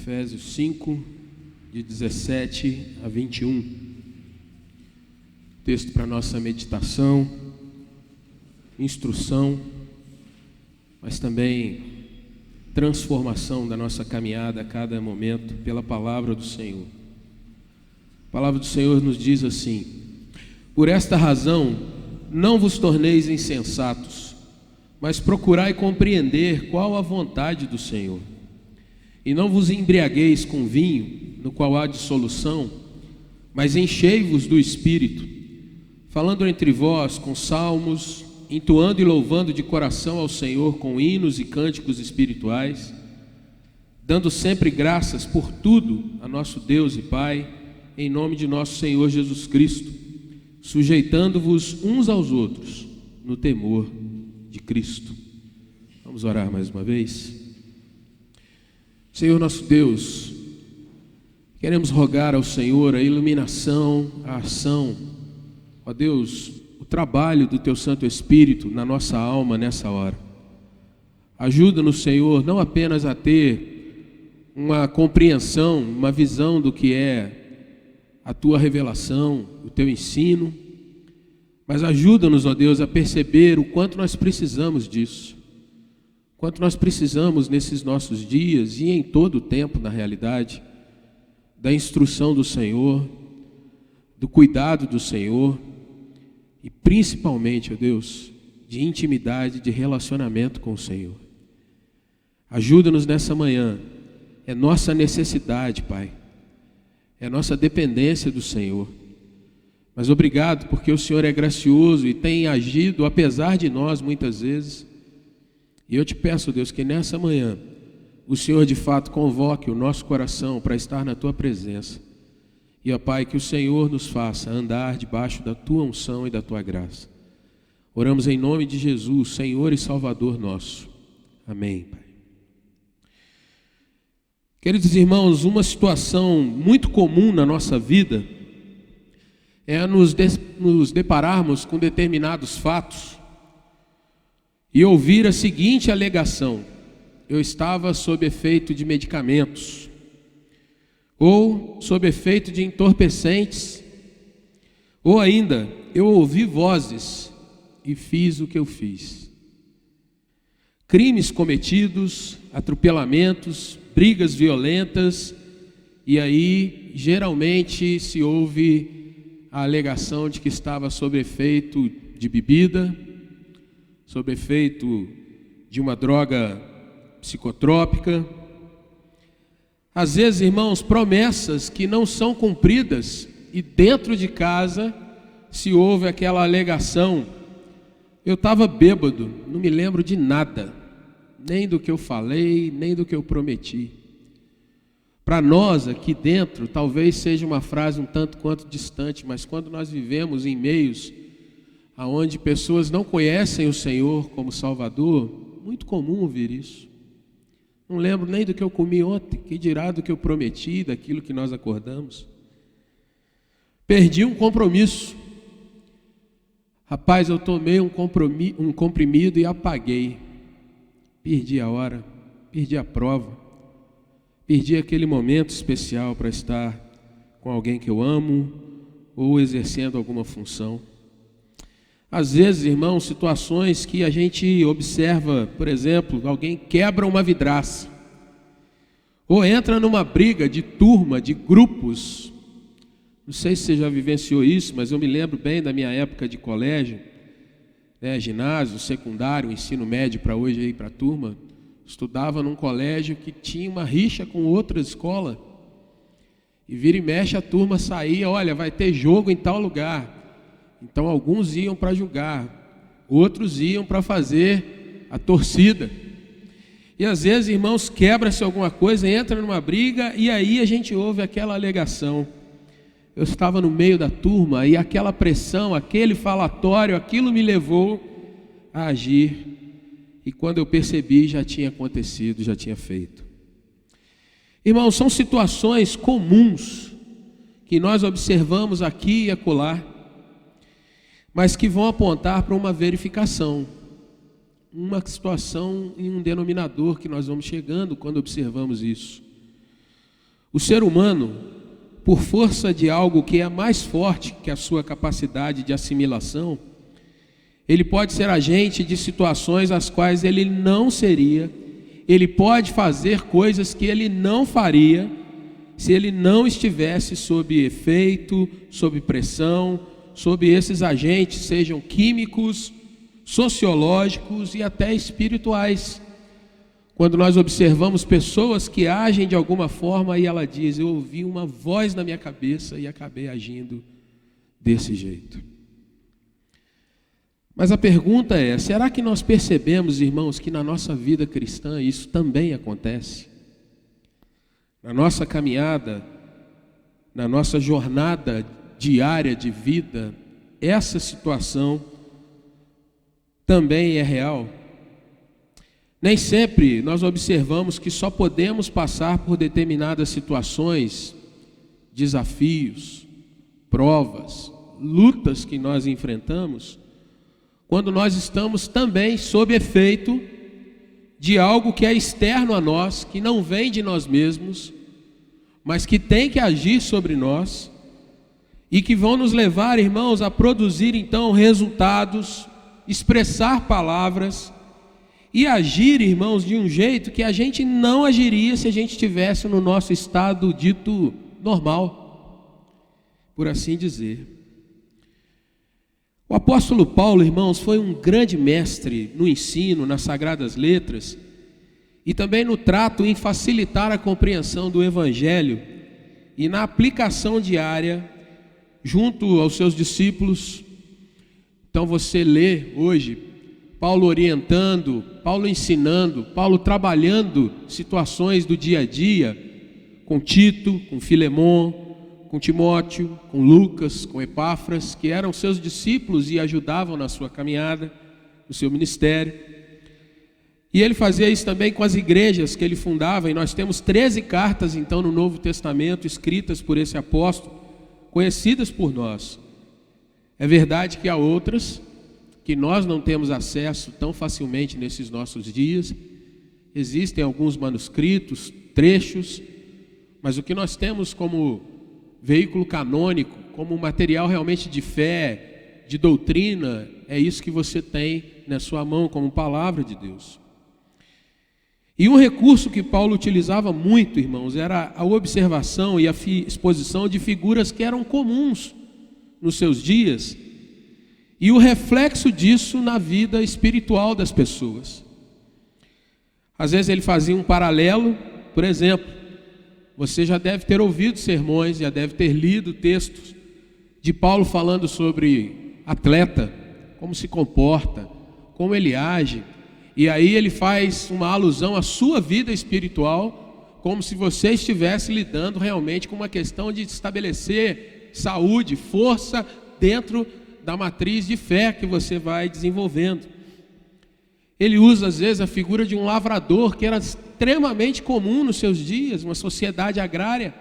Efésios 5, de 17 a 21. Texto para nossa meditação, instrução, mas também transformação da nossa caminhada a cada momento pela palavra do Senhor. A palavra do Senhor nos diz assim: por esta razão não vos torneis insensatos, mas procurai compreender qual a vontade do Senhor. E não vos embriagueis com vinho, no qual há dissolução, mas enchei-vos do Espírito, falando entre vós com salmos, entoando e louvando de coração ao Senhor com hinos e cânticos espirituais, dando sempre graças por tudo a nosso Deus e Pai, em nome de nosso Senhor Jesus Cristo, sujeitando-vos uns aos outros no temor de Cristo. Vamos orar mais uma vez. Senhor nosso Deus, queremos rogar ao Senhor a iluminação, a ação, ó Deus, o trabalho do Teu Santo Espírito na nossa alma nessa hora. Ajuda-nos, Senhor, não apenas a ter uma compreensão, uma visão do que é a Tua revelação, o Teu ensino, mas ajuda-nos, ó Deus, a perceber o quanto nós precisamos disso. Quanto nós precisamos nesses nossos dias e em todo o tempo, na realidade, da instrução do Senhor, do cuidado do Senhor e principalmente, ó Deus, de intimidade, de relacionamento com o Senhor. Ajuda-nos nessa manhã, é nossa necessidade, Pai, é nossa dependência do Senhor. Mas obrigado porque o Senhor é gracioso e tem agido apesar de nós muitas vezes. E eu te peço, Deus, que nessa manhã o Senhor de fato convoque o nosso coração para estar na Tua presença. E, ó Pai, que o Senhor nos faça andar debaixo da Tua unção e da Tua graça. Oramos em nome de Jesus, Senhor e Salvador nosso. Amém, Pai. Queridos irmãos, uma situação muito comum na nossa vida é nos depararmos com determinados fatos e ouvir a seguinte alegação: eu estava sob efeito de medicamentos, ou sob efeito de entorpecentes, ou ainda, eu ouvi vozes e fiz o que eu fiz. Crimes cometidos, atropelamentos, brigas violentas, e aí geralmente se ouve a alegação de que estava sob efeito de bebida, sob efeito de uma droga psicotrópica. Às vezes, irmãos, promessas que não são cumpridas, e dentro de casa se ouve aquela alegação: eu estava bêbado, não me lembro de nada, nem do que eu falei, nem do que eu prometi. Para nós aqui dentro, talvez seja uma frase um tanto quanto distante, mas quando nós vivemos em meios onde pessoas não conhecem o Senhor como Salvador, muito comum ouvir isso. Não lembro nem do que eu comi ontem, que dirá do que eu prometi, daquilo que nós acordamos. Perdi um compromisso. Rapaz, eu tomei um comprimido e apaguei. Perdi a hora, perdi a prova, perdi aquele momento especial para estar com alguém que eu amo ou exercendo alguma função. Às vezes, irmãos, situações que a gente observa, por exemplo, alguém quebra uma vidraça, ou entra numa briga de turma, de grupos. Não sei se você já vivenciou isso, mas eu me lembro bem da minha época de colégio, ginásio, secundário, ensino médio para hoje aí para a turma. Estudava num colégio que tinha uma rixa com outra escola, e vira e mexe a turma saía: olha, vai ter jogo em tal lugar. Então alguns iam para julgar, outros iam para fazer a torcida. E às vezes, irmãos, quebra-se alguma coisa, entra numa briga, e aí a gente ouve aquela alegação: eu estava no meio da turma, e aquela pressão, aquele falatório, aquilo me levou a agir, e quando eu percebi já tinha acontecido, já tinha feito. Irmãos, são situações comuns que nós observamos aqui e acolá, mas que vão apontar para uma verificação, uma situação e um denominador que nós vamos chegando quando observamos isso. O ser humano, por força de algo que é mais forte que a sua capacidade de assimilação, ele pode ser agente de situações às quais ele não seria, ele pode fazer coisas que ele não faria se ele não estivesse sob efeito, sob pressão, sob esses agentes, sejam químicos, sociológicos e até espirituais. Quando nós observamos pessoas que agem de alguma forma e ela diz: eu ouvi uma voz na minha cabeça e acabei agindo desse jeito. Mas a pergunta é: será que nós percebemos, irmãos, que na nossa vida cristã isso também acontece? Na nossa caminhada, na nossa jornada diária de vida, essa situação também é real? Nem sempre nós observamos que só podemos passar por determinadas situações, desafios, provas, lutas que nós enfrentamos, quando nós estamos também sob efeito de algo que é externo a nós, que não vem de nós mesmos, mas que tem que agir sobre nós e que vão nos levar, irmãos, a produzir então resultados, expressar palavras e agir, irmãos, de um jeito que a gente não agiria se a gente estivesse no nosso estado dito normal, por assim dizer. O apóstolo Paulo, irmãos, foi um grande mestre no ensino, nas sagradas letras e também no trato em facilitar a compreensão do evangelho e na aplicação diária junto aos seus discípulos. Então você lê hoje Paulo orientando, Paulo ensinando, Paulo trabalhando situações do dia a dia com Tito, com Filemon, com Timóteo, com Lucas, com Epáfras, que eram seus discípulos e ajudavam na sua caminhada, no seu ministério. E ele fazia isso também com as igrejas que ele fundava, e nós temos 13 cartas então no Novo Testamento escritas por esse apóstolo, conhecidas por nós. É verdade que há outras que nós não temos acesso tão facilmente nesses nossos dias. Existem alguns manuscritos, trechos, mas o que nós temos como veículo canônico, como material realmente de fé, de doutrina, é isso que você tem na sua mão como palavra de Deus. E um recurso que Paulo utilizava muito, irmãos, era a observação e a exposição de figuras que eram comuns nos seus dias e o reflexo disso na vida espiritual das pessoas. Às vezes ele fazia um paralelo, por exemplo, você já deve ter ouvido sermões, já deve ter lido textos de Paulo falando sobre atleta, como se comporta, como ele age, e aí ele faz uma alusão à sua vida espiritual, como se você estivesse lidando realmente com uma questão de estabelecer saúde, força dentro da matriz de fé que você vai desenvolvendo. Ele usa às vezes a figura de um lavrador, que era extremamente comum nos seus dias, uma sociedade agrária.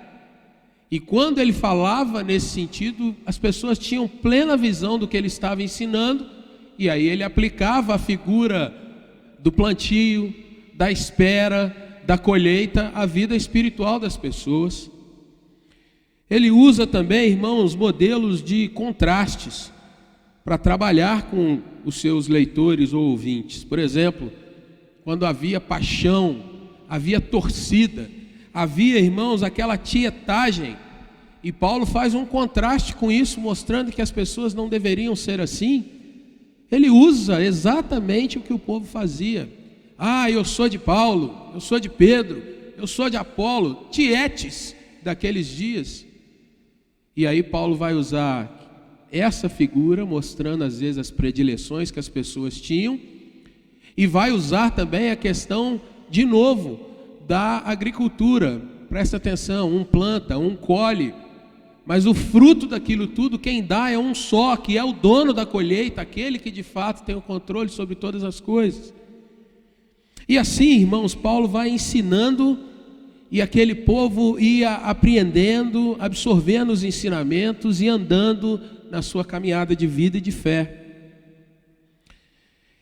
E quando ele falava nesse sentido, as pessoas tinham plena visão do que ele estava ensinando, e aí ele aplicava a figura do plantio, da espera, da colheita à vida espiritual das pessoas. Ele usa também, irmãos, modelos de contrastes para trabalhar com os seus leitores ou ouvintes. Por exemplo, quando havia paixão, havia torcida, havia, irmãos, aquela tietagem, e Paulo faz um contraste com isso, mostrando que as pessoas não deveriam ser assim. Ele usa exatamente o que o povo fazia. Ah, eu sou de Paulo, eu sou de Pedro, eu sou de Apolo, tietes daqueles dias. E aí Paulo vai usar essa figura, mostrando às vezes as predileções que as pessoas tinham, e vai usar também a questão, de novo, da agricultura. Presta atenção, um planta, um colhe, mas o fruto daquilo tudo, quem dá é um só, que é o dono da colheita, aquele que de fato tem o controle sobre todas as coisas. E assim, irmãos, Paulo vai ensinando, e aquele povo ia apreendendo, absorvendo os ensinamentos e andando na sua caminhada de vida e de fé.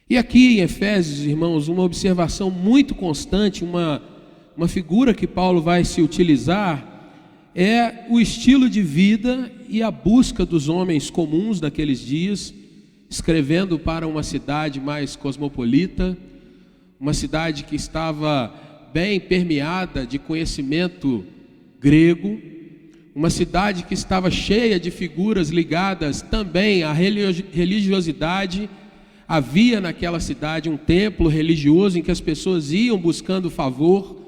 E aqui em Efésios, irmãos, uma observação muito constante, uma figura que Paulo vai se utilizar, é o estilo de vida e a busca dos homens comuns daqueles dias, escrevendo para uma cidade mais cosmopolita, uma cidade que estava bem permeada de conhecimento grego, uma cidade que estava cheia de figuras ligadas também à religiosidade. Havia naquela cidade um templo religioso em que as pessoas iam buscando favor,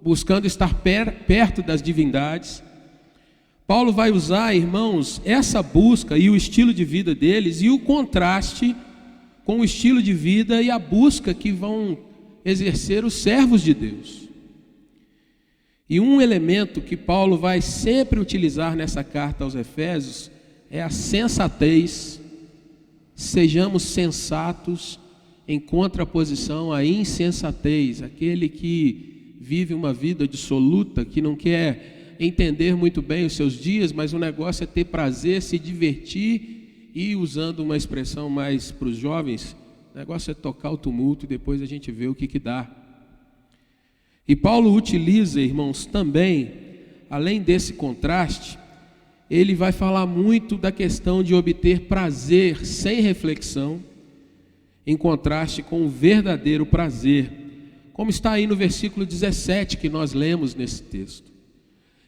buscando estar perto das divindades. Paulo vai usar, irmãos, essa busca e o estilo de vida deles e o contraste com o estilo de vida e a busca que vão exercer os servos de Deus. E um elemento que Paulo vai sempre utilizar nessa carta aos Efésios é a sensatez. Sejamos sensatos em contraposição à insensatez, aquele que vive uma vida dissoluta, que não quer entender muito bem os seus dias, mas o negócio é ter prazer, se divertir e, usando uma expressão mais para os jovens, o negócio é tocar o tumulto e depois a gente vê o que dá. E Paulo utiliza, irmãos, também, além desse contraste, ele vai falar muito da questão de obter prazer sem reflexão, em contraste com o verdadeiro prazer, como está aí no versículo 17 que nós lemos nesse texto.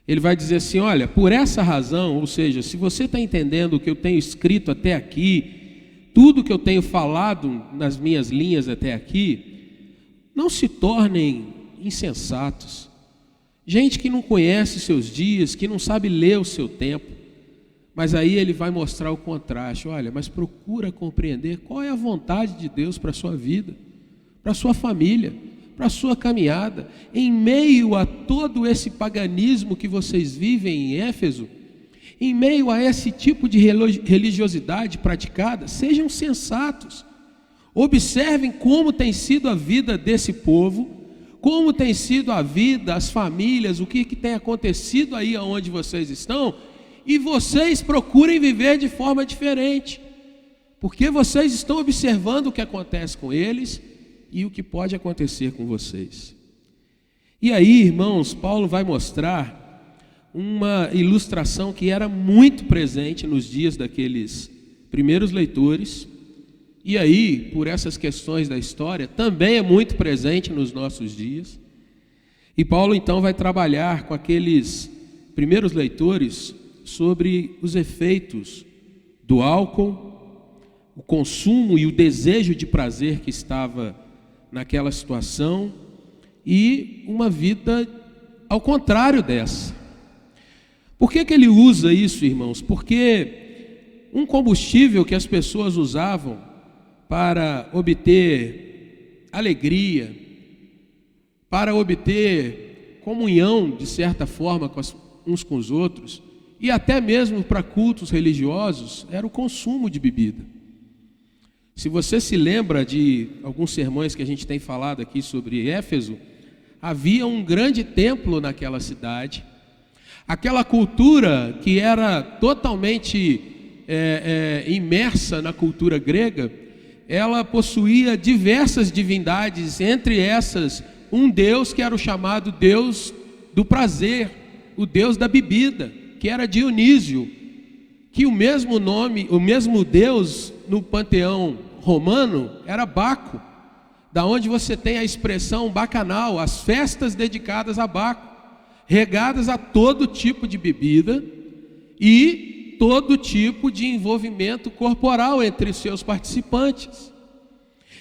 Ele vai dizer assim: olha, por essa razão, ou seja, se você está entendendo o que eu tenho escrito até aqui, tudo que eu tenho falado nas minhas linhas até aqui, não se tornem insensatos, gente que não conhece seus dias, que não sabe ler o seu tempo. Mas aí ele vai mostrar o contraste. Olha, mas procura compreender qual é a vontade de Deus para a sua vida, para a sua família, para a sua caminhada. Em meio a todo esse paganismo que vocês vivem em Éfeso, em meio a esse tipo de religiosidade praticada, sejam sensatos. Observem como tem sido a vida desse povo, como tem sido a vida, as famílias, o que tem acontecido aí onde vocês estão, e vocês procurem viver de forma diferente, porque vocês estão observando o que acontece com eles e o que pode acontecer com vocês. E aí, irmãos, Paulo vai mostrar uma ilustração que era muito presente nos dias daqueles primeiros leitores, e aí, por essas questões da história, também é muito presente nos nossos dias. E Paulo então vai trabalhar com aqueles primeiros leitores sobre os efeitos do álcool, o consumo e o desejo de prazer que estava naquela situação, e uma vida ao contrário dessa. Por que ele usa isso, irmãos? Porque um combustível que as pessoas usavam para obter alegria, para obter comunhão, de certa forma, uns com os outros, e até mesmo para cultos religiosos, era o consumo de bebida. Se você se lembra de alguns sermões que a gente tem falado aqui sobre Éfeso, havia um grande templo naquela cidade. Aquela cultura que era totalmente imersa na cultura grega, ela possuía diversas divindades, entre essas um deus que era o chamado Deus do prazer, o Deus da bebida, que era Dionísio, que o mesmo nome, o mesmo Deus no panteão romano era Baco, da onde você tem a expressão bacanal, as festas dedicadas a Baco, regadas a todo tipo de bebida e todo tipo de envolvimento corporal entre os seus participantes.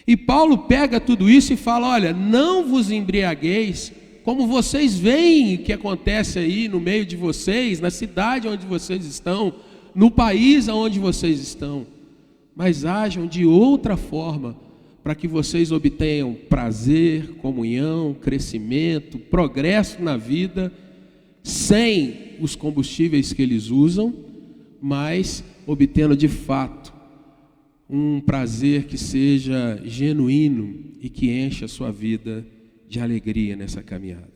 E Paulo pega tudo isso e fala: olha, não vos embriagueis, como vocês veem que acontece aí no meio de vocês, na cidade onde vocês estão, no país onde vocês estão, mas ajam de outra forma, para que vocês obtenham prazer, comunhão, crescimento, progresso na vida, sem os combustíveis que eles usam, mas obtendo de fato um prazer que seja genuíno e que encha a sua vida de alegria nessa caminhada.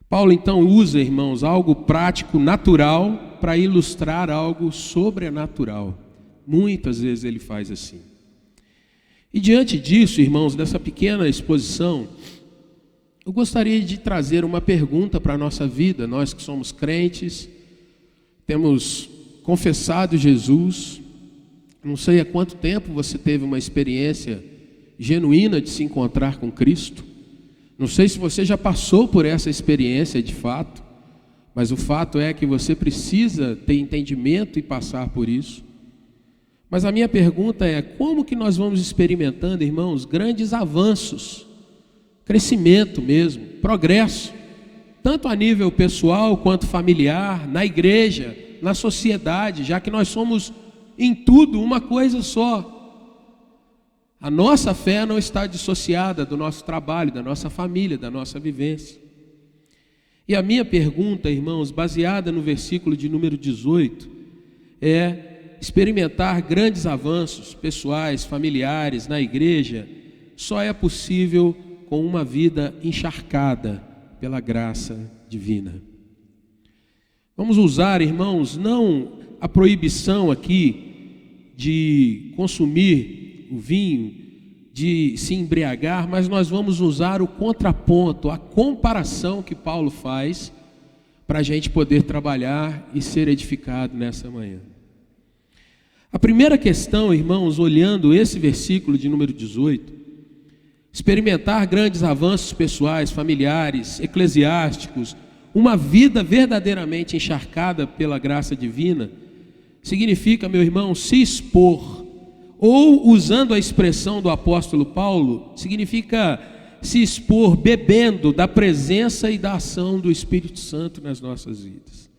Paulo então usa, irmãos, algo prático, natural, para ilustrar algo sobrenatural. Muitas vezes ele faz assim. E diante disso, irmãos, dessa pequena exposição, eu gostaria de trazer uma pergunta para a nossa vida, nós que somos crentes, temos confessado Jesus. Não sei há quanto tempo você teve uma experiência genuína de se encontrar com Cristo. Não sei se você já passou por essa experiência de fato, mas o fato é que você precisa ter entendimento e passar por isso. Mas a minha pergunta é: como que nós vamos experimentando, irmãos, grandes avanços, crescimento mesmo, progresso, tanto a nível pessoal quanto familiar, na igreja, na sociedade, já que nós somos em tudo uma coisa só. A nossa fé não está dissociada do nosso trabalho, da nossa família, da nossa vivência. E a minha pergunta, irmãos, baseada no versículo de número 18, é: experimentar grandes avanços pessoais, familiares, na igreja, só é possível com uma vida encharcada pela graça divina. Vamos usar, irmãos, não a proibição aqui de consumir o vinho, de se embriagar, mas nós vamos usar o contraponto, a comparação que Paulo faz para a gente poder trabalhar e ser edificado nessa manhã. A primeira questão, irmãos, olhando esse versículo de número 18, experimentar grandes avanços pessoais, familiares, eclesiásticos, uma vida verdadeiramente encharcada pela graça divina, significa, meu irmão, se expor, ou, usando a expressão do apóstolo Paulo, significa se expor bebendo da presença e da ação do Espírito Santo nas nossas vidas.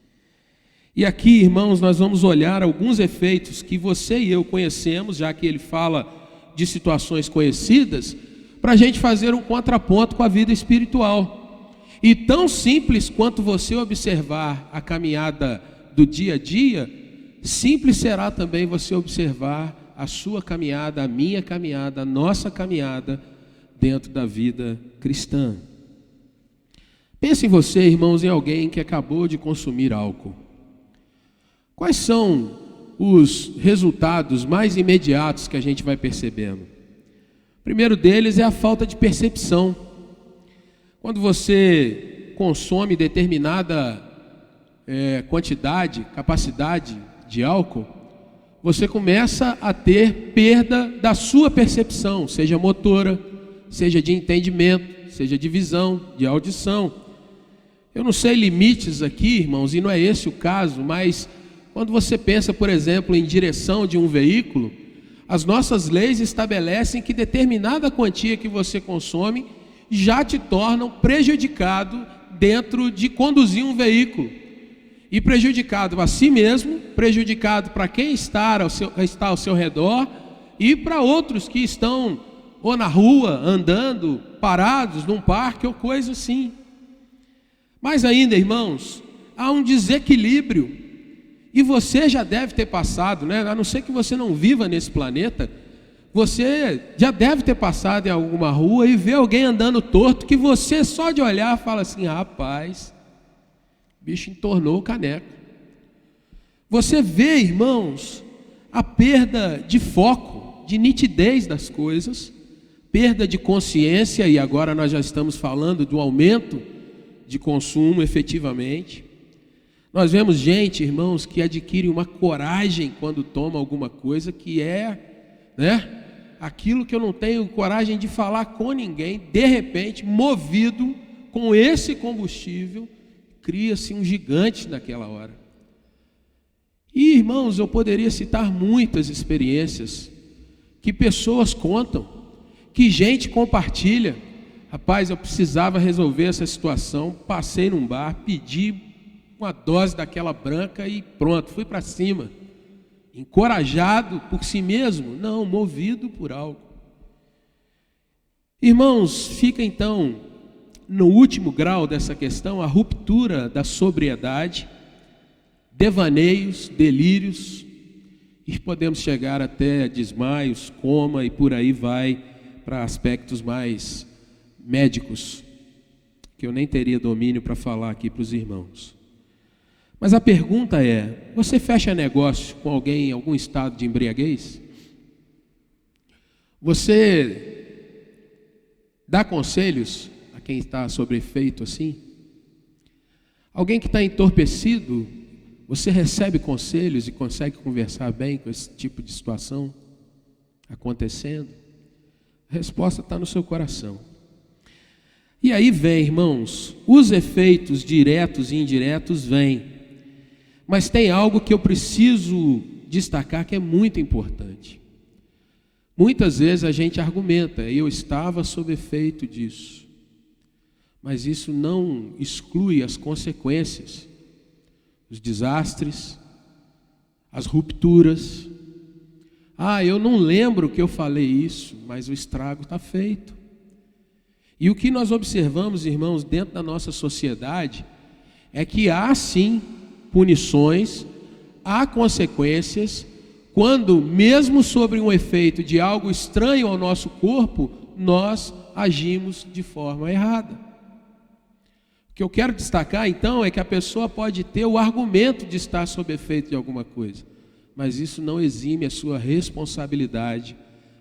E aqui, irmãos, nós vamos olhar alguns efeitos que você e eu conhecemos, já que ele fala de situações conhecidas, para a gente fazer um contraponto com a vida espiritual. E tão simples quanto você observar a caminhada do dia a dia, simples será também você observar a sua caminhada, a minha caminhada, a nossa caminhada dentro da vida cristã. Pense em você, irmãos, em alguém que acabou de consumir álcool. Quais são os resultados mais imediatos que a gente vai percebendo? O primeiro deles é a falta de percepção. Quando você consome determinada quantidade, capacidade de álcool, você começa a ter perda da sua percepção, seja motora, seja de entendimento, seja de visão, de audição. Eu não sei limites aqui, irmãos, e não é esse o caso, mas quando você pensa, por exemplo, em direção de um veículo, as nossas leis estabelecem que determinada quantia que você consome já te tornam prejudicado dentro de conduzir um veículo. E prejudicado a si mesmo, prejudicado para quem está ao seu redor e para outros que estão ou na rua, andando, parados num parque ou coisa assim. Mas ainda, irmãos, há um desequilíbrio. E você já deve ter passado, né? A não ser que você não viva nesse planeta, você já deve ter passado em alguma rua e ver alguém andando torto, que você só de olhar fala assim: rapaz, o bicho entornou o caneco. Você vê, irmãos, a perda de foco, de nitidez das coisas, perda de consciência, e agora nós já estamos falando do aumento de consumo efetivamente. Nós vemos gente, irmãos, que adquire uma coragem quando toma alguma coisa que é, aquilo que eu não tenho coragem de falar com ninguém. De repente, movido com esse combustível, cria-se um gigante naquela hora. E, irmãos, eu poderia citar muitas experiências que pessoas contam, que gente compartilha. Rapaz, eu precisava resolver essa situação, passei num bar, pedi uma dose daquela branca e pronto, fui para cima. Encorajado por si mesmo? Não, movido por algo. Irmãos, fica então no último grau dessa questão a ruptura da sobriedade, devaneios, delírios, e podemos chegar até desmaios, coma e por aí vai para aspectos mais médicos, que eu nem teria domínio para falar aqui para os irmãos. Mas a pergunta é: você fecha negócio com alguém em algum estado de embriaguez? Você dá conselhos a quem está sob efeito assim? Alguém que está entorpecido, você recebe conselhos e consegue conversar bem com esse tipo de situação acontecendo? A resposta está no seu coração. E aí vem, irmãos, os efeitos diretos e indiretos vêm. Mas tem algo que eu preciso destacar que é muito importante. Muitas vezes a gente argumenta, eu estava sob efeito disso. Mas isso não exclui as consequências, os desastres, as rupturas. Eu não lembro que eu falei isso, mas o estrago está feito. E o que nós observamos, irmãos, dentro da nossa sociedade, é que há sim punições, há consequências, quando mesmo sobre um efeito de algo estranho ao nosso corpo, nós agimos de forma errada. O que eu quero destacar então é que a pessoa pode ter o argumento de estar sob efeito de alguma coisa, mas isso não exime a sua responsabilidade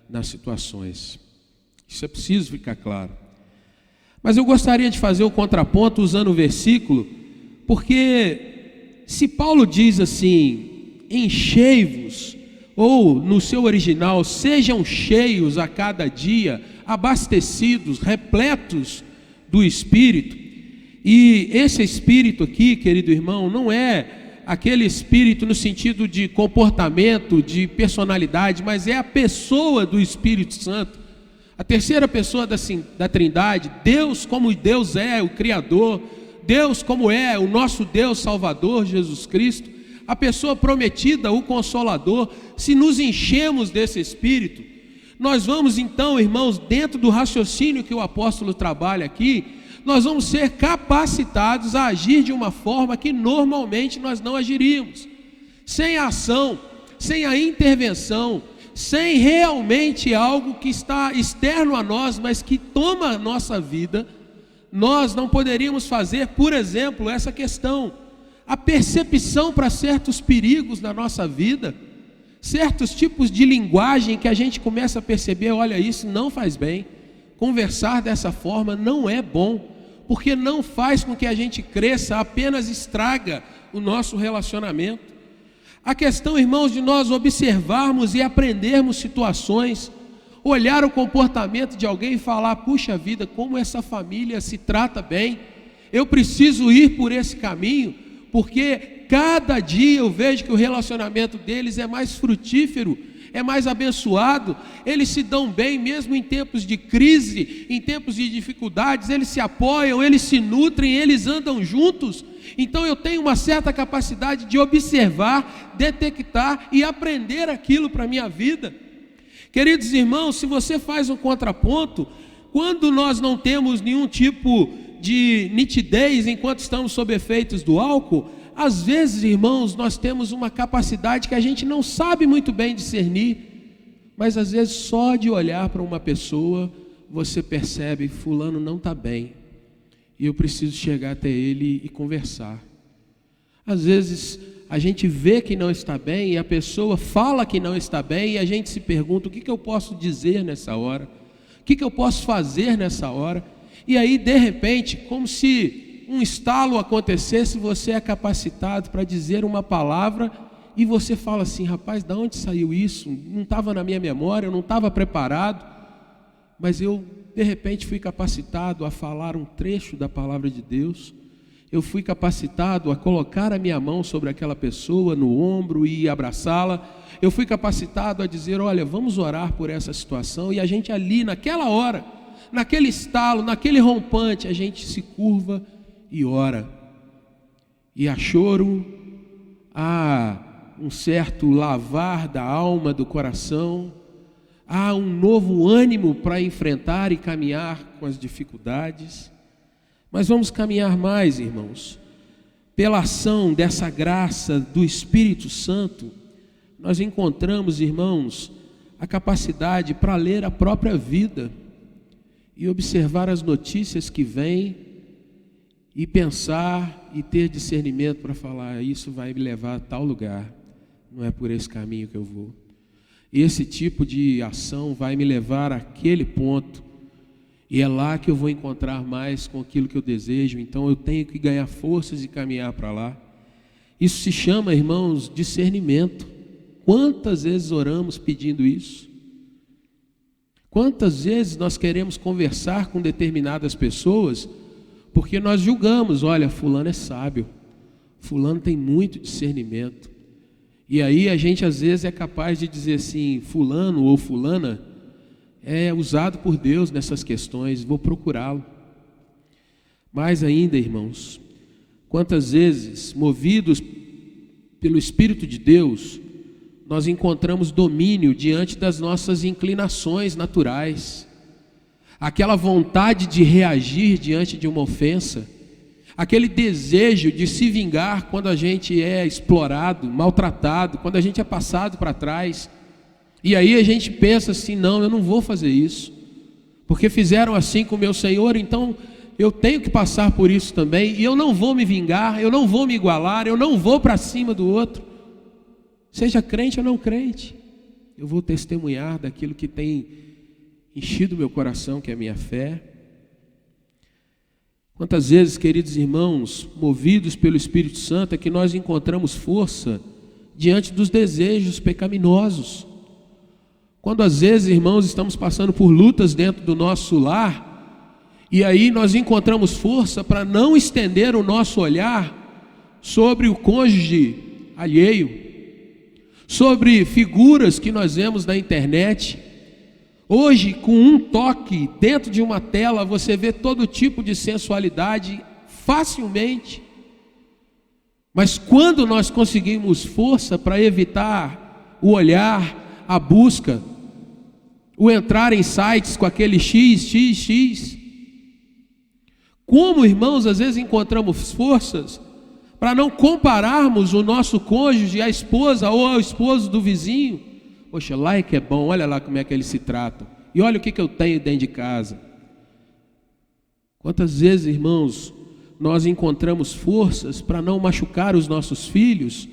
nas situações. Isso é preciso ficar claro. Mas eu gostaria de fazer o contraponto usando o versículo, porque se Paulo diz assim, enchei-vos, ou no seu original, sejam cheios a cada dia, abastecidos, repletos do Espírito, e esse Espírito aqui, querido irmão, não é aquele Espírito no sentido de comportamento, de personalidade, mas é a pessoa do Espírito Santo, a terceira pessoa da Trindade, Deus como Deus é, o Criador, Deus como é o nosso Deus Salvador, Jesus Cristo, a pessoa prometida, o Consolador. Se nos enchemos desse Espírito, nós vamos então, irmãos, dentro do raciocínio que o apóstolo trabalha aqui, nós vamos ser capacitados a agir de uma forma que normalmente nós não agiríamos, sem a ação, sem a intervenção, sem realmente algo que está externo a nós, mas que toma a nossa vida. Nós não poderíamos fazer, por exemplo, essa questão, a percepção para certos perigos na nossa vida, certos tipos de linguagem que a gente começa a perceber, olha, isso não faz bem, conversar dessa forma não é bom, porque não faz com que a gente cresça, apenas estraga o nosso relacionamento. A questão, irmãos, de nós observarmos e aprendermos situações, olhar o comportamento de alguém e falar, puxa vida, como essa família se trata bem, eu preciso ir por esse caminho, porque cada dia eu vejo que o relacionamento deles é mais frutífero, é mais abençoado, eles se dão bem mesmo em tempos de crise, em tempos de dificuldades, eles se apoiam, eles se nutrem, eles andam juntos. Então eu tenho uma certa capacidade de observar, detectar e aprender aquilo para a minha vida. Queridos irmãos, se você faz um contraponto, quando nós não temos nenhum tipo de nitidez enquanto estamos sob efeitos do álcool, às vezes, irmãos, nós temos uma capacidade que a gente não sabe muito bem discernir, mas às vezes só de olhar para uma pessoa, você percebe, fulano não está bem, e eu preciso chegar até ele e conversar. Às vezes, a gente vê que não está bem, e a pessoa fala que não está bem, e a gente se pergunta, o que eu posso dizer nessa hora? O que eu posso fazer nessa hora? E aí, de repente, como se um estalo acontecesse, você é capacitado para dizer uma palavra e você fala assim, rapaz, de onde saiu isso? Não estava na minha memória, eu não estava preparado, mas eu de repente fui capacitado a falar um trecho da palavra de Deus, eu fui capacitado a colocar a minha mão sobre aquela pessoa, no ombro e abraçá-la, eu fui capacitado a dizer, olha, vamos orar por essa situação, e a gente ali naquela hora, naquele estalo, naquele rompante, a gente se curva e ora, e há choro, há um certo lavar da alma, do coração, há um novo ânimo para enfrentar e caminhar com as dificuldades. Mas vamos caminhar mais, irmãos, pela ação dessa graça do Espírito Santo, nós encontramos, irmãos, a capacidade para ler a própria vida e observar as notícias que vêm, e pensar e ter discernimento para falar, isso vai me levar a tal lugar, não é por esse caminho que eu vou. Esse tipo de ação vai me levar àquele ponto. E é lá que eu vou encontrar mais com aquilo que eu desejo. Então eu tenho que ganhar forças e caminhar para lá. Isso se chama, irmãos, discernimento. Quantas vezes oramos pedindo isso? Quantas vezes nós queremos conversar com determinadas pessoas porque nós julgamos, olha, fulano é sábio, fulano tem muito discernimento. E aí a gente às vezes é capaz de dizer assim, fulano ou fulana é usado por Deus nessas questões, vou procurá-lo. Mais ainda, irmãos, quantas vezes, movidos pelo Espírito de Deus, nós encontramos domínio diante das nossas inclinações naturais, aquela vontade de reagir diante de uma ofensa, aquele desejo de se vingar quando a gente é explorado, maltratado, quando a gente é passado para trás. E aí a gente pensa assim, não, eu não vou fazer isso, porque fizeram assim com o meu Senhor, então eu tenho que passar por isso também, e eu não vou me vingar, eu não vou me igualar, eu não vou para cima do outro. Seja crente ou não crente, eu vou testemunhar daquilo que tem enchido meu coração, que é a minha fé. Quantas vezes, queridos irmãos, movidos pelo Espírito Santo, é que nós encontramos força diante dos desejos pecaminosos. Quando às vezes, irmãos, estamos passando por lutas dentro do nosso lar, e aí nós encontramos força para não estender o nosso olhar sobre o cônjuge alheio, sobre figuras que nós vemos na internet. Hoje, com um toque dentro de uma tela, você vê todo tipo de sensualidade facilmente. Mas quando nós conseguimos força para evitar o olhar, a busca, o entrar em sites com aquele XXX, como, irmãos, às vezes encontramos forças para não compararmos o nosso cônjuge à esposa ou ao esposo do vizinho. Poxa, lá é que é bom, olha lá como é que eles se tratam. E olha o que eu tenho dentro de casa. Quantas vezes, irmãos, nós encontramos forças para não machucar os nossos filhos,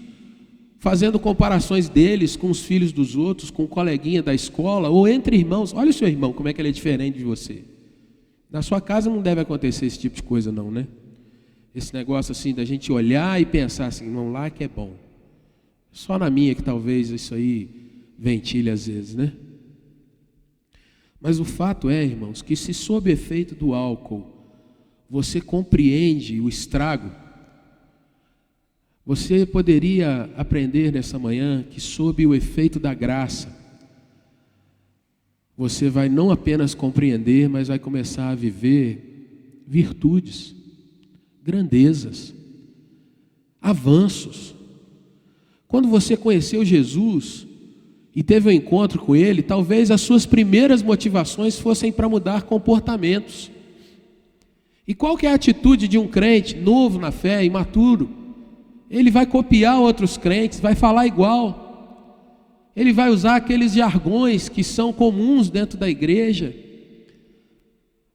fazendo comparações deles com os filhos dos outros, com o coleguinha da escola, ou entre irmãos. Olha o seu irmão, como é que ele é diferente de você. Na sua casa não deve acontecer esse tipo de coisa não, né? Esse negócio assim, da gente olhar e pensar assim, não, lá que é bom. Só na minha que talvez isso aí ventile às vezes, né? Mas o fato é, irmãos, que se sob efeito do álcool você compreende o estrago, você poderia aprender nessa manhã que sob o efeito da graça você vai não apenas compreender, mas vai começar a viver virtudes, grandezas, avanços. Quando você conheceu Jesus e teve um encontro com Ele, talvez as suas primeiras motivações fossem para mudar comportamentos. E qual que é a atitude de um crente novo na fé, imaturo? Ele vai copiar outros crentes, vai falar igual. Ele vai usar aqueles jargões que são comuns dentro da igreja.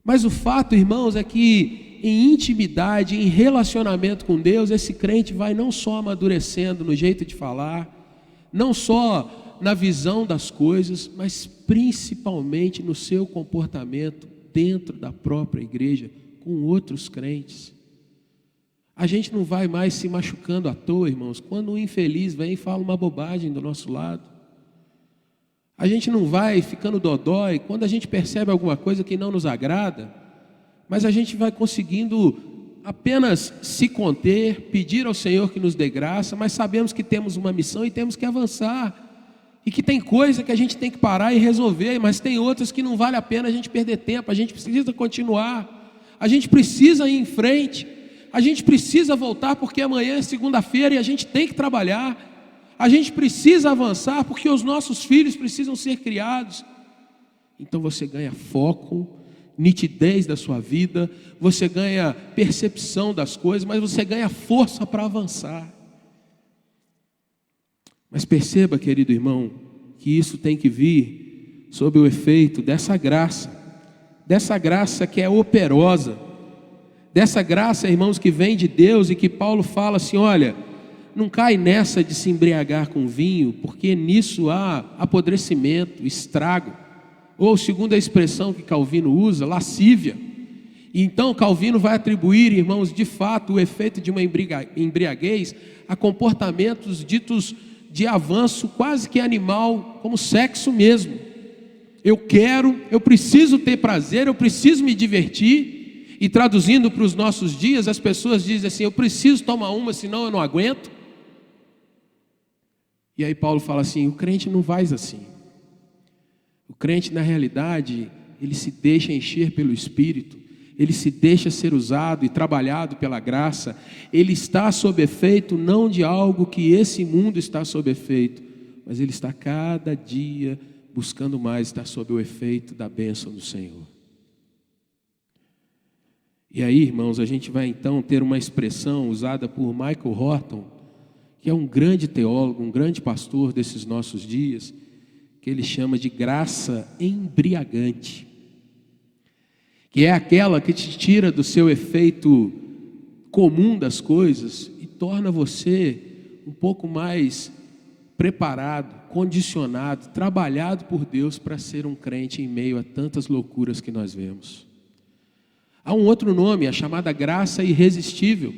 Mas o fato, irmãos, é que em intimidade, em relacionamento com Deus, esse crente vai não só amadurecendo no jeito de falar, não só na visão das coisas, mas principalmente no seu comportamento dentro da própria igreja, com outros crentes. A gente não vai mais se machucando à toa, irmãos, quando um infeliz vem e fala uma bobagem do nosso lado. A gente não vai ficando dodói quando a gente percebe alguma coisa que não nos agrada, mas a gente vai conseguindo apenas se conter, pedir ao Senhor que nos dê graça, mas sabemos que temos uma missão e temos que avançar, e que tem coisa que a gente tem que parar e resolver, mas tem outras que não vale a pena a gente perder tempo, a gente precisa continuar, a gente precisa ir em frente, a gente precisa voltar porque amanhã é segunda-feira e a gente tem que trabalhar, a gente precisa avançar porque os nossos filhos precisam ser criados. Então você ganha foco, nitidez da sua vida, você ganha percepção das coisas, mas você ganha força para avançar. Mas perceba, querido irmão, que isso tem que vir sob o efeito dessa graça que é operosa, dessa graça, irmãos, que vem de Deus e que Paulo fala assim, olha, não cai nessa de se embriagar com vinho, porque nisso há apodrecimento, estrago. ou segundo a expressão que Calvino usa, lascívia. E então Calvino vai atribuir, irmãos, de fato, o efeito de uma embriaguez a comportamentos ditos de avanço quase que animal, como sexo mesmo. Eu preciso ter prazer, eu preciso me divertir. E traduzindo para os nossos dias, as pessoas dizem assim: eu preciso tomar uma, senão eu não aguento. E aí Paulo fala assim: o crente não faz assim. O crente, na realidade, ele se deixa encher pelo Espírito, ele se deixa ser usado e trabalhado pela graça. Ele está sob efeito não de algo que esse mundo está sob efeito, mas ele está cada dia buscando mais estar sob o efeito da bênção do Senhor. E aí, irmãos, a gente vai então ter uma expressão usada por Michael Horton, que é um grande teólogo, um grande pastor desses nossos dias, que ele chama de graça embriagante, que é aquela que te tira do seu efeito comum das coisas e torna você um pouco mais preparado, condicionado, trabalhado por Deus para ser um crente em meio a tantas loucuras que nós vemos. Há um outro nome, a chamada graça irresistível,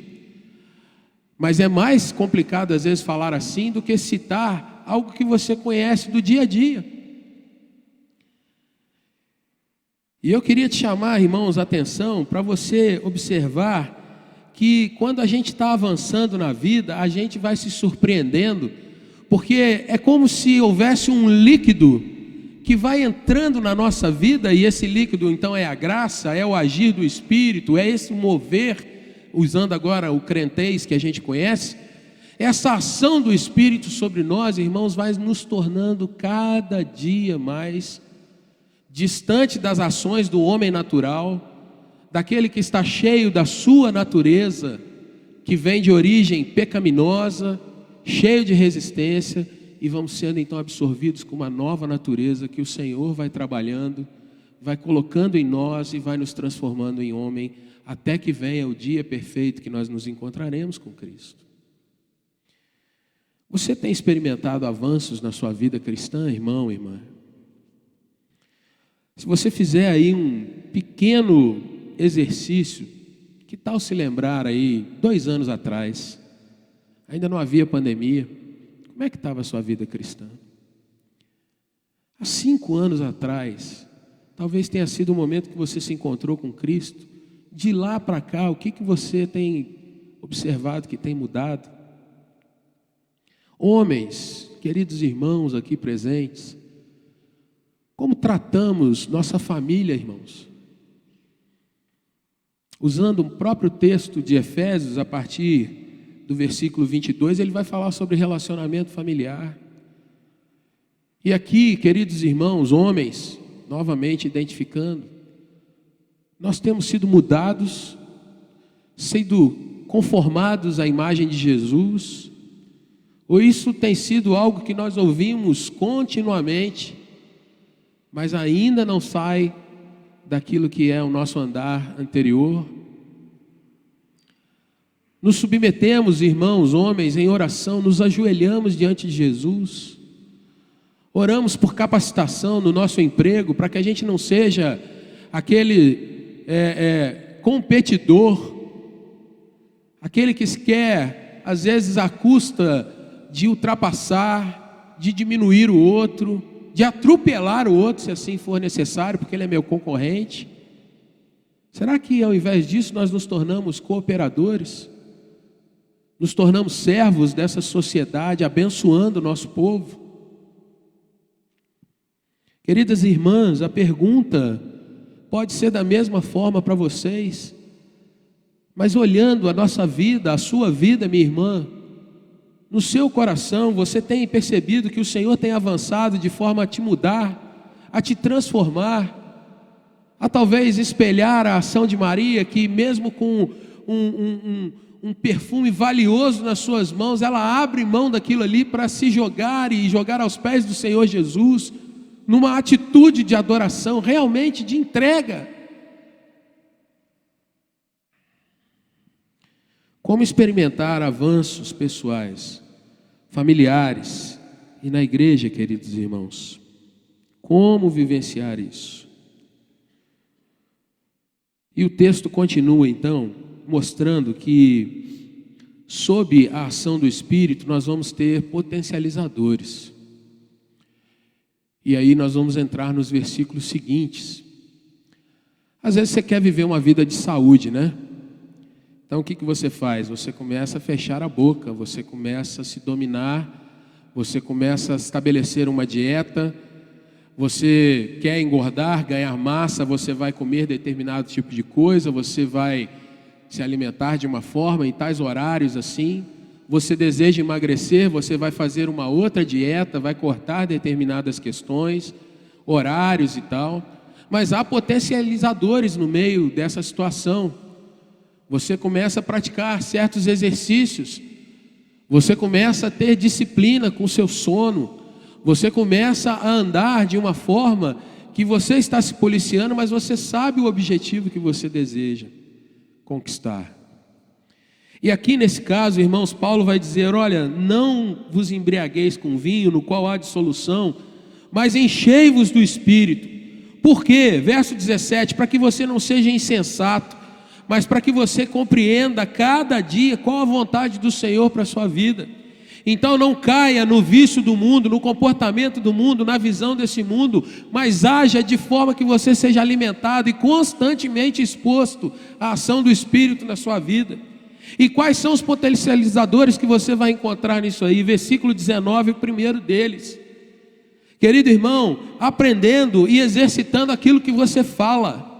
mas é mais complicado às vezes falar assim do que citar algo que você conhece do dia a dia. E eu queria te chamar, irmãos, a atenção para você observar que quando a gente está avançando na vida, a gente vai se surpreendendo, porque é como se houvesse um líquido que vai entrando na nossa vida, e esse líquido então é a graça, é o agir do Espírito, é esse mover, usando agora o crentez que a gente conhece. Essa ação do Espírito sobre nós, irmãos, vai nos tornando cada dia mais distante das ações do homem natural, daquele que está cheio da sua natureza, que vem de origem pecaminosa, cheio de resistência, e vamos sendo então absorvidos com uma nova natureza que o Senhor vai trabalhando, vai colocando em nós e vai nos transformando em homem, até que venha o dia perfeito que nós nos encontraremos com Cristo. Você tem experimentado avanços na sua vida cristã, irmão, irmã? Se você fizer aí um pequeno exercício, que tal se lembrar aí, 2 anos atrás, ainda não havia pandemia, como é que estava a sua vida cristã? Há 5 anos atrás, talvez tenha sido o momento que você se encontrou com Cristo. De lá para cá, o que você tem observado que tem mudado? Homens, queridos irmãos aqui presentes, como tratamos nossa família, irmãos? Usando o próprio texto de Efésios, a partir do versículo 22, ele vai falar sobre relacionamento familiar. E aqui, queridos irmãos, homens, novamente identificando, nós temos sido mudados, sido conformados à imagem de Jesus, ou isso tem sido algo que nós ouvimos continuamente, mas ainda não sai daquilo que é o nosso andar anterior. Nos submetemos, irmãos, homens, em oração, nos ajoelhamos diante de Jesus, oramos por capacitação no nosso emprego, para que a gente não seja aquele competidor, aquele que quer, às vezes, à custa de ultrapassar, de diminuir o outro, de atropelar o outro, se assim for necessário, porque ele é meu concorrente. Será que ao invés disso nós nos tornamos cooperadores? Nos tornamos servos dessa sociedade, abençoando o nosso povo? Queridas irmãs, a pergunta pode ser da mesma forma para vocês, mas olhando a nossa vida, a sua vida, minha irmã, no seu coração, você tem percebido que o Senhor tem avançado de forma a te mudar, a te transformar, a talvez espelhar a ação de Maria, que mesmo com um perfume valioso nas suas mãos, ela abre mão daquilo ali para se jogar e jogar aos pés do Senhor Jesus, numa atitude de adoração, realmente de entrega. Como experimentar avanços pessoais, familiares e na igreja, queridos irmãos? Como vivenciar isso? E o texto continua então, mostrando que, sob a ação do Espírito, nós vamos ter potencializadores. E aí nós vamos entrar nos versículos seguintes. Às vezes você quer viver uma vida de saúde, né? Então o que você faz? Você começa a fechar a boca, você começa a se dominar, você começa a estabelecer uma dieta, você quer engordar, ganhar massa, você vai comer determinado tipo de coisa, você vai se alimentar de uma forma, em tais horários assim. Você deseja emagrecer, você vai fazer uma outra dieta, vai cortar determinadas questões, horários e tal. Mas há potencializadores no meio dessa situação. Você começa a praticar certos exercícios, você começa a ter disciplina com o seu sono, você começa a andar de uma forma que você está se policiando, mas você sabe o objetivo que você deseja conquistar. E aqui nesse caso, irmãos, Paulo vai dizer: olha, não vos embriagueis com vinho, no qual há dissolução, mas enchei-vos do Espírito. Por quê? Verso 17, para que você não seja insensato, mas para que você compreenda cada dia qual a vontade do Senhor para a sua vida. Então não caia no vício do mundo, no comportamento do mundo, na visão desse mundo, mas haja de forma que você seja alimentado e constantemente exposto à ação do Espírito na sua vida. E quais são os potencializadores que você vai encontrar nisso aí? Versículo 19, o primeiro deles. Querido irmão, aprendendo e exercitando aquilo que você fala.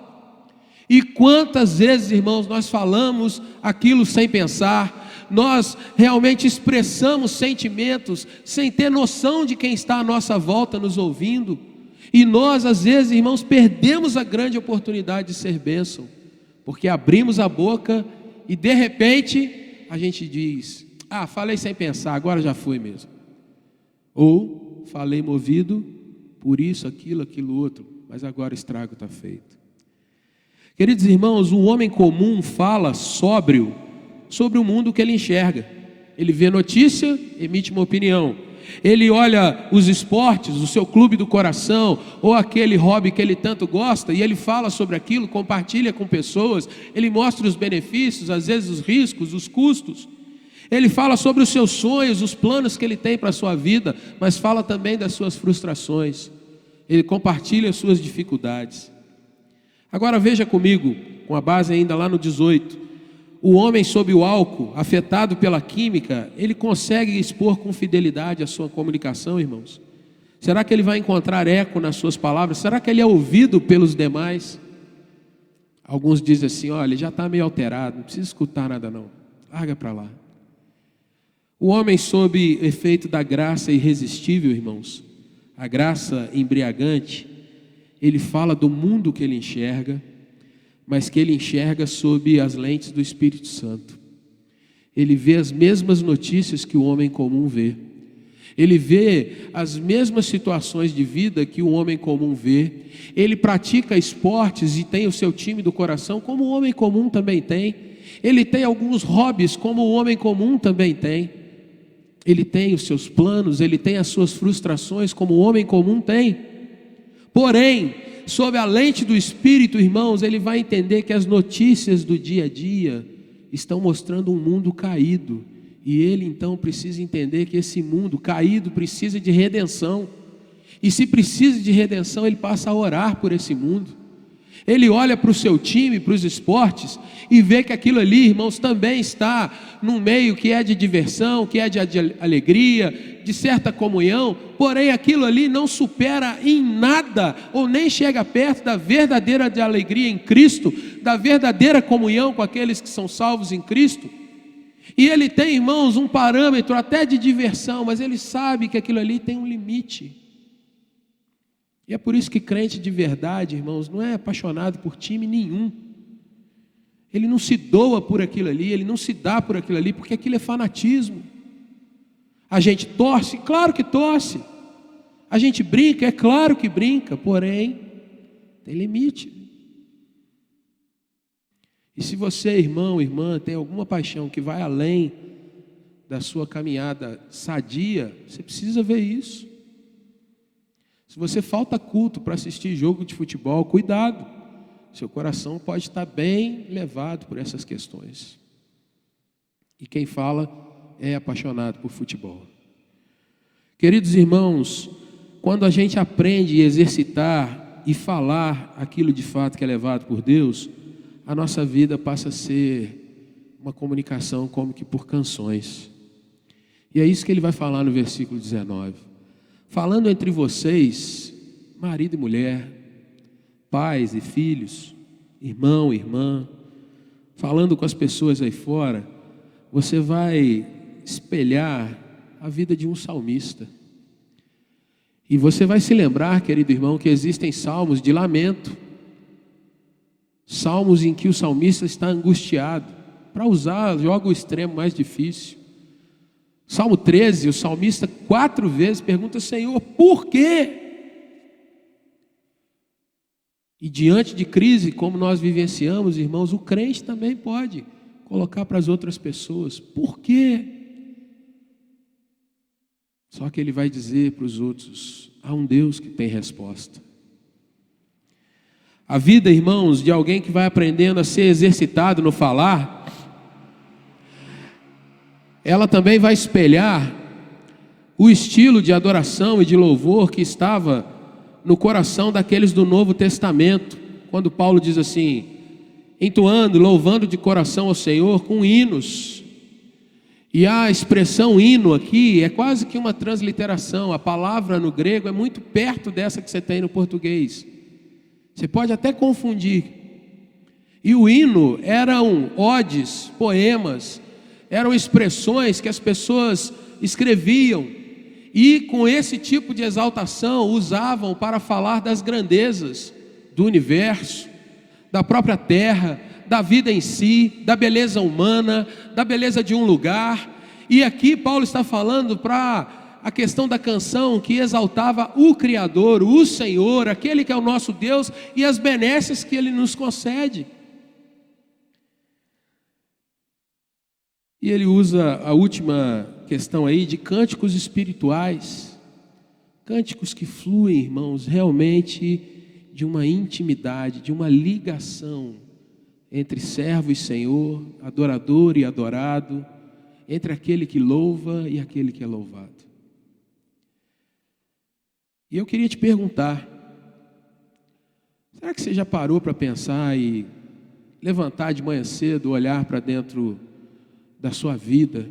E quantas vezes, irmãos, nós falamos aquilo sem pensar, nós realmente expressamos sentimentos sem ter noção de quem está à nossa volta nos ouvindo. E nós, às vezes, irmãos, perdemos a grande oportunidade de ser bênção, porque abrimos a boca e de repente a gente diz: ah, falei sem pensar, agora já foi mesmo. Ou falei movido por isso, aquilo outro, mas agora o estrago está feito. Queridos irmãos, um homem comum fala sóbrio sobre o mundo que ele enxerga. Ele vê notícia, emite uma opinião. Ele olha os esportes, o seu clube do coração, ou aquele hobby que ele tanto gosta, e ele fala sobre aquilo, compartilha com pessoas, ele mostra os benefícios, às vezes os riscos, os custos. Ele fala sobre os seus sonhos, os planos que ele tem para a sua vida, mas fala também das suas frustrações. Ele compartilha as suas dificuldades. Agora veja comigo, com a base ainda lá no 18, o homem sob o álcool, afetado pela química, ele consegue expor com fidelidade a sua comunicação, irmãos? Será que ele vai encontrar eco nas suas palavras? Será que ele é ouvido pelos demais? Alguns dizem assim: olha, ele já está meio alterado, não precisa escutar nada não, larga para lá. O homem sob efeito da graça irresistível, irmãos, a graça embriagante, ele fala do mundo que ele enxerga, mas que ele enxerga sob as lentes do Espírito Santo. Ele vê as mesmas notícias que o homem comum vê. Ele vê as mesmas situações de vida que o homem comum vê. Ele pratica esportes e tem o seu time do coração, como o homem comum também tem. Ele tem alguns hobbies, como o homem comum também tem. Ele tem os seus planos, ele tem as suas frustrações, como o homem comum tem. Porém, sob a lente do Espírito, irmãos, ele vai entender que as notícias do dia a dia estão mostrando um mundo caído. E ele então precisa entender que esse mundo caído precisa de redenção. E se precisa de redenção, ele passa a orar por esse mundo. Ele olha para o seu time, para os esportes, e vê que aquilo ali, irmãos, também está num meio que é de diversão, que é de alegria, de certa comunhão, porém aquilo ali não supera em nada, ou nem chega perto da verdadeira alegria em Cristo, da verdadeira comunhão com aqueles que são salvos em Cristo. E ele tem, irmãos, um parâmetro até de diversão, mas ele sabe que aquilo ali tem um limite. E é por isso que crente de verdade, irmãos, não é apaixonado por time nenhum. Ele não se doa por aquilo ali, ele não se dá por aquilo ali, porque aquilo é fanatismo. A gente torce, claro que torce. A gente brinca, é claro que brinca, porém, tem limite. E se você, irmão, irmã, tem alguma paixão que vai além da sua caminhada sadia, você precisa ver isso. Se Se você falta culto para assistir jogo de futebol, cuidado. Seu coração pode estar bem levado por essas questões. E quem fala é apaixonado por futebol. Queridos irmãos, quando a gente aprende a exercitar e falar aquilo de fato que é levado por Deus, a nossa vida passa a ser uma comunicação como que por canções. E é isso que ele vai falar no versículo 19. Falando entre vocês, marido e mulher, pais e filhos, irmão e irmã, falando com as pessoas aí fora, você vai espelhar a vida de um salmista. E você vai se lembrar, querido irmão, que existem salmos de lamento, salmos em que o salmista está angustiado, para usar, joga o extremo mais difícil. Salmo 13, o salmista 4 vezes pergunta: Senhor, por quê? E diante de crise, como nós vivenciamos, irmãos, o crente também pode colocar para as outras pessoas: por quê? Só que ele vai dizer para os outros: há um Deus que tem resposta. A vida, irmãos, de alguém que vai aprendendo a ser exercitado no falar, ela também vai espelhar o estilo de adoração e de louvor que estava no coração daqueles do Novo Testamento, quando Paulo diz assim: entoando, louvando de coração ao Senhor com hinos. E a expressão hino aqui é quase que uma transliteração. A palavra no grego é muito perto dessa que você tem no português. Você pode até confundir. E o hino eram odes, poemas, eram expressões que as pessoas escreviam e com esse tipo de exaltação usavam para falar das grandezas do universo, da própria terra, da vida em si, da beleza humana, da beleza de um lugar. E aqui Paulo está falando para a questão da canção que exaltava o Criador, o Senhor, aquele que é o nosso Deus e as benesses que Ele nos concede. E ele usa a última questão aí de cânticos espirituais, cânticos que fluem, irmãos, realmente de uma intimidade, de uma ligação entre servo e Senhor, adorador e adorado, entre aquele que louva e aquele que é louvado. E eu queria te perguntar, será que você já parou para pensar e levantar de manhã cedo, olhar para dentro da sua vida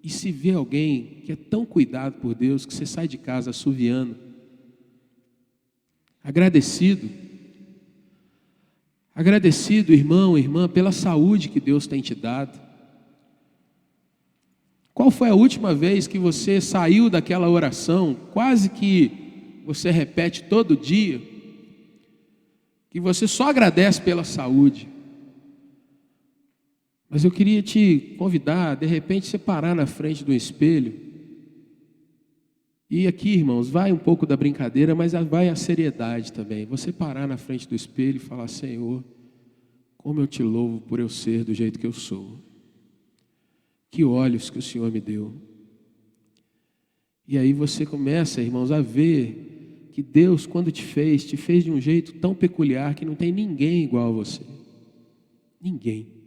e se vê alguém que é tão cuidado por Deus que você sai de casa assoviando, agradecido, irmão, irmã, pela saúde que Deus tem te dado? Qual foi a última vez que você saiu daquela oração, quase que você repete todo dia, que você só agradece pela saúde? Mas eu queria te convidar, de repente, você parar na frente do espelho. E aqui, irmãos, vai um pouco da brincadeira, mas vai a seriedade também. Você parar na frente do espelho e falar: Senhor, como eu te louvo por eu ser do jeito que eu sou. Que olhos que o Senhor me deu. E aí você começa, irmãos, a ver que Deus, quando te fez de um jeito tão peculiar que não tem ninguém igual a você. Ninguém.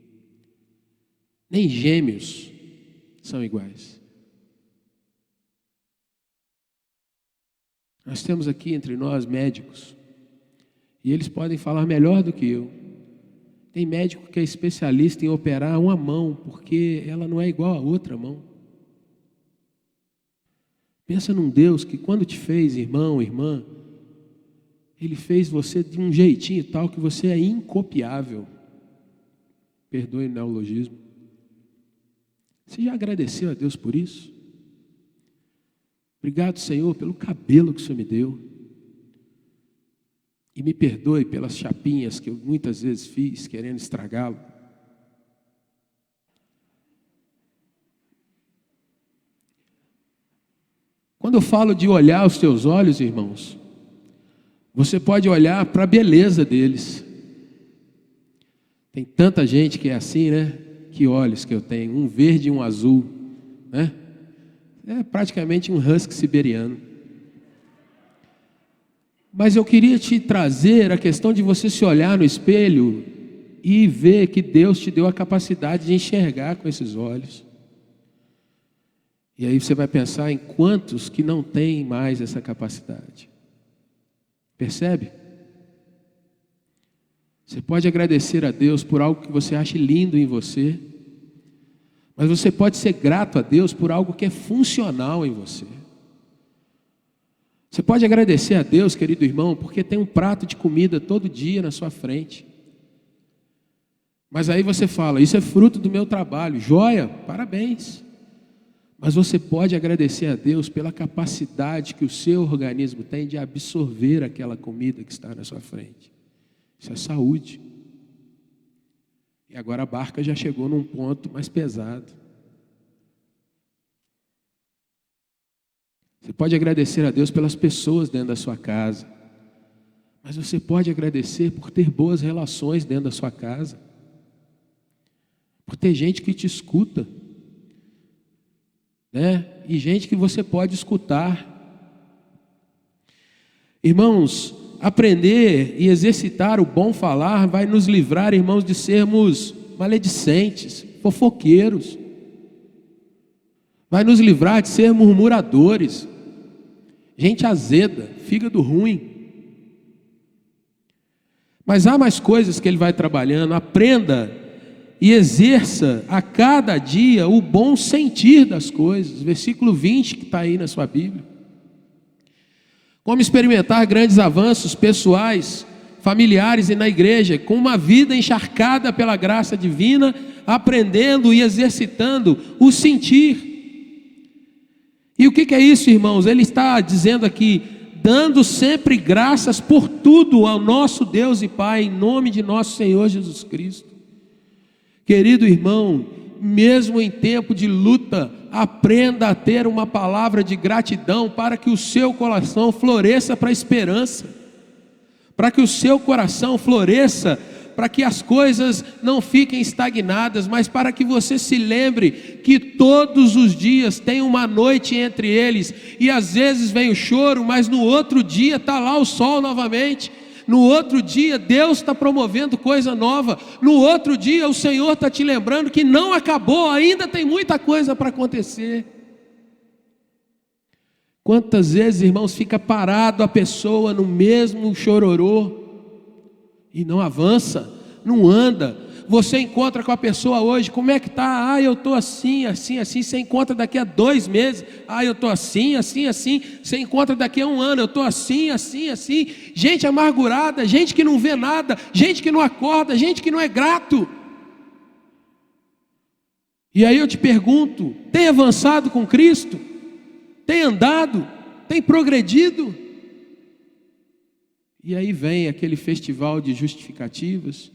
Nem gêmeos são iguais. Nós temos aqui entre nós médicos, e eles podem falar melhor do que eu. Tem médico que é especialista em operar uma mão, porque ela não é igual a outra mão. Pensa num Deus que quando te fez, irmão, irmã, Ele fez você de um jeitinho tal que você é incopiável. Perdoe o neologismo. Você já agradeceu a Deus por isso? Obrigado, Senhor, pelo cabelo que o Senhor me deu. E me perdoe pelas chapinhas que eu muitas vezes fiz, querendo estragá-lo. Quando eu falo de olhar os teus olhos, irmãos, você pode olhar para a beleza deles. Tem tanta gente que é assim, né? Que olhos que eu tenho, um verde e um azul, né? É praticamente um husky siberiano. Mas eu queria te trazer a questão de você se olhar no espelho e ver que Deus te deu a capacidade de enxergar com esses olhos. E aí você vai pensar em quantos que não têm mais essa capacidade. Percebe? Você pode agradecer a Deus por algo que você acha lindo em você, mas você pode ser grato a Deus por algo que é funcional em você. Você pode agradecer a Deus, querido irmão, porque tem um prato de comida todo dia na sua frente. Mas aí você fala, isso é fruto do meu trabalho. Joia, parabéns. Mas você pode agradecer a Deus pela capacidade que o seu organismo tem de absorver aquela comida que está na sua frente. Isso é saúde. E agora a barca já chegou num ponto mais pesado. Você pode agradecer a Deus pelas pessoas dentro da sua casa. Mas você pode agradecer por ter boas relações dentro da sua casa. Por ter gente que te escuta. Né? E gente que você pode escutar. Irmãos, aprender e exercitar o bom falar vai nos livrar, irmãos, de sermos maledicentes, fofoqueiros. Vai nos livrar de ser murmuradores, gente azeda, fígado ruim. Mas há mais coisas que ele vai trabalhando. Aprenda e exerça a cada dia o bom sentir das coisas. Versículo 20 que está aí na sua Bíblia. Como experimentar grandes avanços pessoais, familiares e na igreja, com uma vida encharcada pela graça divina, aprendendo e exercitando o sentir. E o que é isso, irmãos? Ele está dizendo aqui, dando sempre graças por tudo ao nosso Deus e Pai, em nome de nosso Senhor Jesus Cristo. Querido irmão, mesmo em tempo de luta, aprenda a ter uma palavra de gratidão para que o seu coração floresça para a esperança, para que o seu coração floresça, para que as coisas não fiquem estagnadas, mas para que você se lembre que todos os dias tem uma noite entre eles, e às vezes vem o choro, mas no outro dia está lá o sol novamente. No outro dia Deus está promovendo coisa nova. No outro dia o Senhor está te lembrando que não acabou, ainda tem muita coisa para acontecer. Quantas vezes, irmãos, fica parado a pessoa no mesmo chororô e não avança, não anda. Você encontra com a pessoa hoje, como é que está? Eu estou assim, assim, assim. Você encontra daqui a 2 meses, eu estou assim, assim, assim. Você encontra daqui a 1 ano, eu estou assim, assim, assim. Gente amargurada, gente que não vê nada, gente que não acorda, gente que não é grato. E aí eu te pergunto, tem avançado com Cristo? Tem andado? Tem progredido? E aí vem aquele festival de justificativas,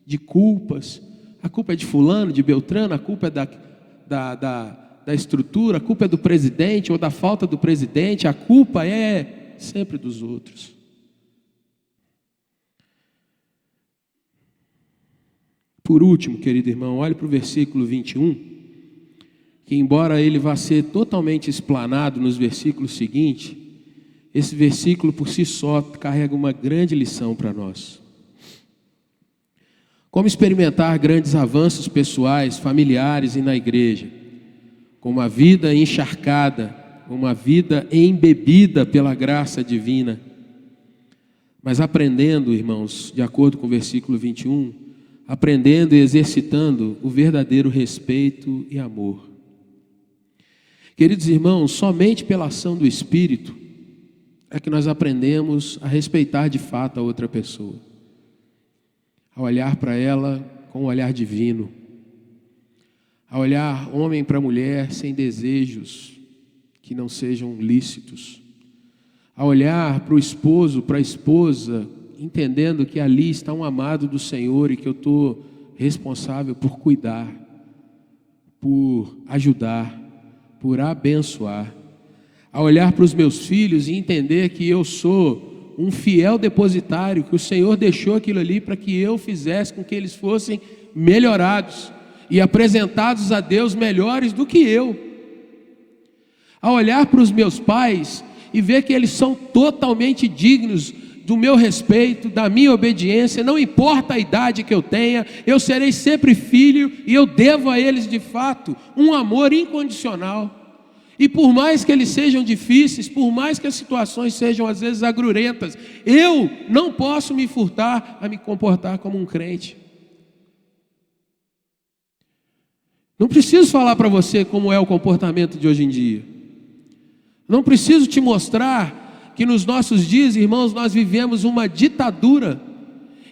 de culpas. A culpa é de fulano, de Beltrano, a culpa é da estrutura, a culpa é do presidente ou da falta do presidente, a culpa é sempre dos outros. Por último, querido irmão, olhe para o versículo 21, que embora ele vá ser totalmente explanado nos versículos seguintes, esse versículo por si só carrega uma grande lição para nós. Como experimentar grandes avanços pessoais, familiares e na igreja, com uma vida encharcada, uma vida embebida pela graça divina, mas aprendendo, irmãos, de acordo com o versículo 21, aprendendo e exercitando o verdadeiro respeito e amor. Queridos irmãos, somente pela ação do Espírito é que nós aprendemos a respeitar de fato a outra pessoa, a olhar para ela com um olhar divino, a olhar homem para mulher sem desejos que não sejam lícitos, a olhar para o esposo, para a esposa, entendendo que ali está um amado do Senhor e que eu estou responsável por cuidar, por ajudar, por abençoar, a olhar para os meus filhos e entender que eu sou um fiel depositário, que o Senhor deixou aquilo ali para que eu fizesse com que eles fossem melhorados e apresentados a Deus melhores do que eu. A olhar para os meus pais e ver que eles são totalmente dignos do meu respeito, da minha obediência, não importa a idade que eu tenha, eu serei sempre filho e eu devo a eles de fato um amor incondicional. E por mais que eles sejam difíceis, por mais que as situações sejam às vezes agrurentas, eu não posso me furtar a me comportar como um crente. Não preciso falar para você como é o comportamento de hoje em dia. Não preciso te mostrar que nos nossos dias, irmãos, nós vivemos uma ditadura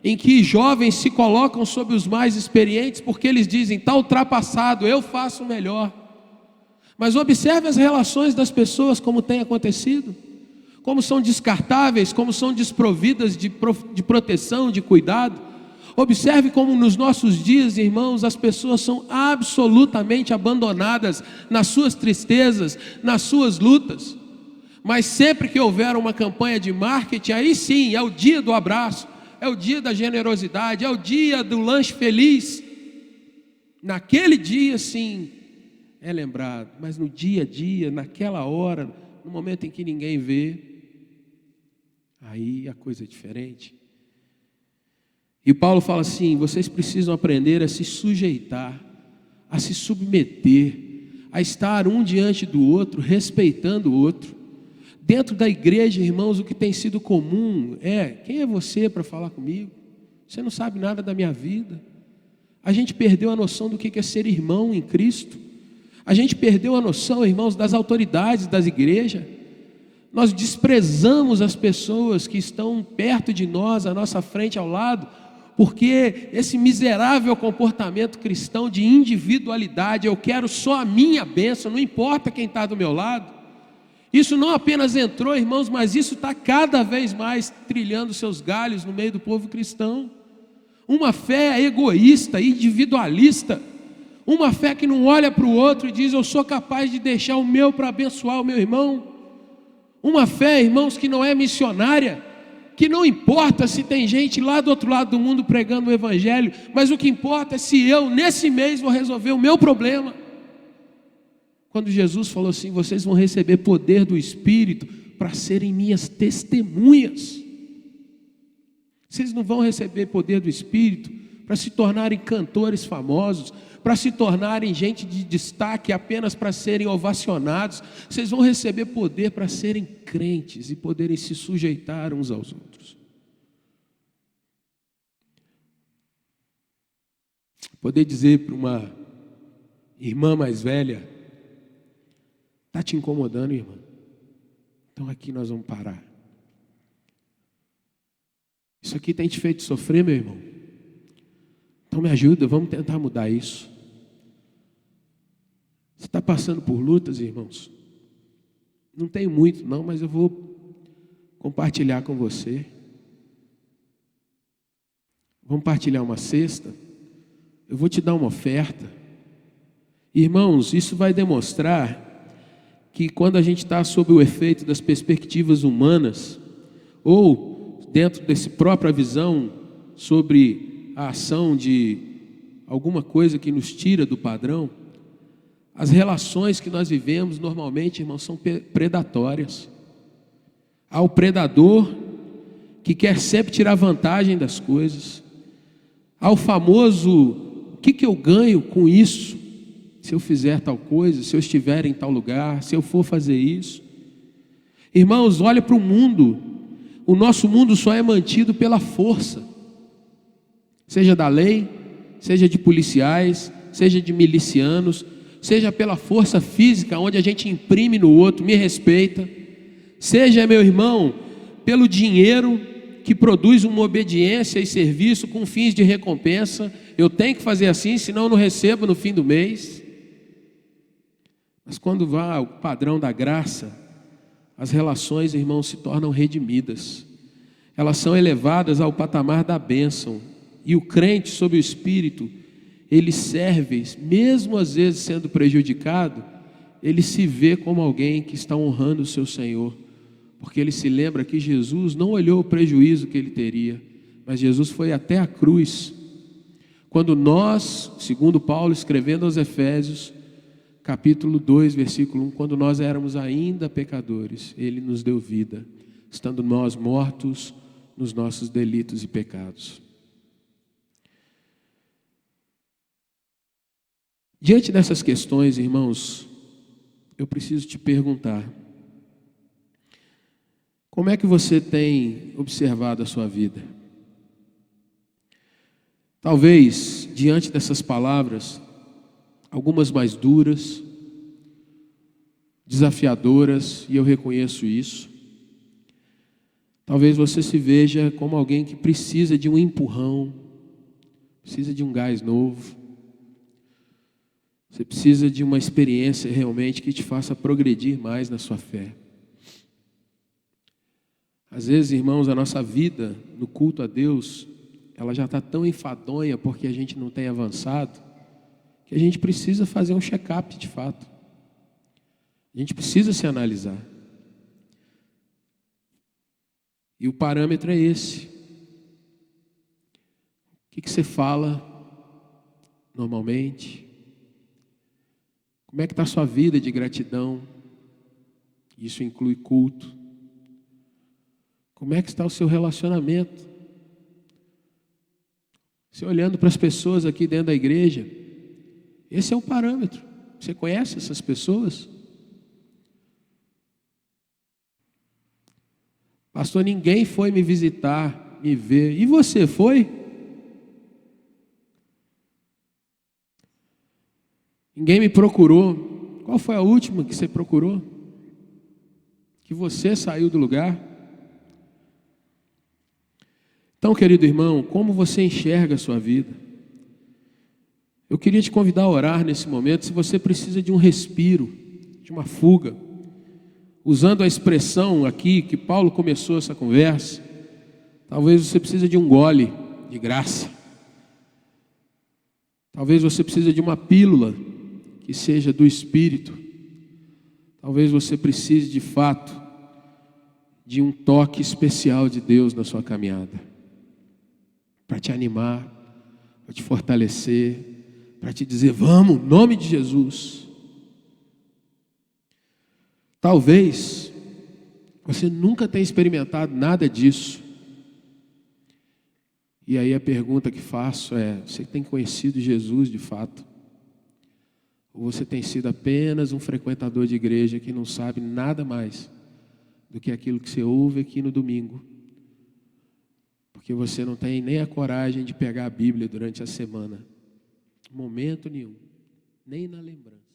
em que jovens se colocam sobre os mais experientes porque eles dizem: está ultrapassado, eu faço melhor. Mas observe as relações das pessoas, como tem acontecido, como são descartáveis, como são desprovidas de proteção, de cuidado. Observe como nos nossos dias, irmãos, as pessoas são absolutamente abandonadas nas suas tristezas, nas suas lutas. Mas sempre que houver uma campanha de marketing, aí sim, é o dia do abraço, é o dia da generosidade, é o dia do lanche feliz. Naquele dia sim, é lembrado, mas no dia a dia, naquela hora, no momento em que ninguém vê, aí a coisa é diferente. E Paulo fala assim: vocês precisam aprender a se sujeitar, a se submeter, a estar um diante do outro, respeitando o outro. Dentro da igreja, irmãos, o que tem sido comum é: quem é você para falar comigo? Você não sabe nada da minha vida. A gente perdeu a noção do que é ser irmão em Cristo. A gente perdeu a noção, irmãos, das autoridades das igrejas. Nós desprezamos as pessoas que estão perto de nós, à nossa frente, ao lado, porque esse miserável comportamento cristão de individualidade, eu quero só a minha bênção, não importa quem está do meu lado. Isso não apenas entrou, irmãos, mas isso está cada vez mais trilhando seus galhos no meio do povo cristão. Uma fé egoísta, individualista, uma fé que não olha para o outro e diz: eu sou capaz de deixar o meu para abençoar o meu irmão. Uma fé, irmãos, que não é missionária, que não importa se tem gente lá do outro lado do mundo pregando o evangelho, mas o que importa é se eu, nesse mês, vou resolver o meu problema. Quando Jesus falou assim: vocês vão receber poder do Espírito para serem minhas testemunhas. Vocês não vão receber poder do Espírito para se tornarem cantores famosos, para se tornarem gente de destaque apenas para serem ovacionados. Vocês vão receber poder para serem crentes e poderem se sujeitar uns aos outros. Poder dizer para uma irmã mais velha: está te incomodando, irmã? Então aqui nós vamos parar. Isso aqui tem te feito sofrer, meu irmão? Então me ajuda, vamos tentar mudar isso. Você está passando por lutas, irmãos? Não tenho muito não, mas eu vou compartilhar com você. Vamos partilhar uma cesta. Eu vou te dar uma oferta. Irmãos, isso vai demonstrar que quando a gente está sob o efeito das perspectivas humanas, ou dentro dessa própria visão sobre a ação de alguma coisa que nos tira do padrão, as relações que nós vivemos normalmente, irmãos, são predatórias. Há o predador que quer sempre tirar vantagem das coisas. Há o famoso: o que eu ganho com isso? Se eu fizer tal coisa, se eu estiver em tal lugar, se eu for fazer isso. Irmãos, olha para o mundo. O nosso mundo só é mantido pela força, seja da lei, seja de policiais, seja de milicianos, seja pela força física, onde a gente imprime no outro: me respeita. Seja, meu irmão, pelo dinheiro que produz uma obediência e serviço com fins de recompensa. Eu tenho que fazer assim, senão eu não recebo no fim do mês. Mas quando vai ao padrão da graça, as relações, irmãos, se tornam redimidas. Elas são elevadas ao patamar da bênção. E o crente sob o Espírito, ele serve, mesmo às vezes sendo prejudicado, ele se vê como alguém que está honrando o seu Senhor. Porque ele se lembra que Jesus não olhou o prejuízo que ele teria, mas Jesus foi até a cruz. Quando nós, segundo Paulo escrevendo aos Efésios, capítulo 2, versículo 1, quando nós éramos ainda pecadores, Ele nos deu vida, estando nós mortos nos nossos delitos e pecados. Diante dessas questões, irmãos, eu preciso te perguntar: como é que você tem observado a sua vida? Talvez, diante dessas palavras, algumas mais duras, desafiadoras, e eu reconheço isso, talvez você se veja como alguém que precisa de um empurrão, precisa de um gás novo, você precisa de uma experiência realmente que te faça progredir mais na sua fé. Às vezes, irmãos, a nossa vida no culto a Deus, ela já está tão enfadonha porque a gente não tem avançado, que a gente precisa fazer um check-up de fato. A gente precisa se analisar. E o parâmetro é esse. O que você fala normalmente? Como é que está a sua vida de gratidão? Isso inclui culto. Como é que está o seu relacionamento? Você olhando para as pessoas aqui dentro da igreja, esse é o parâmetro. Você conhece essas pessoas? Pastor, ninguém foi me visitar, me ver. E você foi? Ninguém me procurou. Qual foi a última que você procurou? Que você saiu do lugar? Então, querido irmão, como você enxerga a sua vida? Eu queria te convidar a orar nesse momento, se você precisa de um respiro, de uma fuga. Usando a expressão aqui que Paulo começou essa conversa, talvez você precise de um gole de graça. Talvez você precise de uma pílula que seja do Espírito. Talvez você precise de fato de um toque especial de Deus na sua caminhada, para te animar, para te fortalecer, para te dizer: vamos, em nome de Jesus. Talvez você nunca tenha experimentado nada disso. E aí a pergunta que faço é: você tem conhecido Jesus de fato? Ou você tem sido apenas um frequentador de igreja que não sabe nada mais do que aquilo que você ouve aqui no domingo? Porque você não tem nem a coragem de pegar a Bíblia durante a semana. Momento nenhum, nem na lembrança.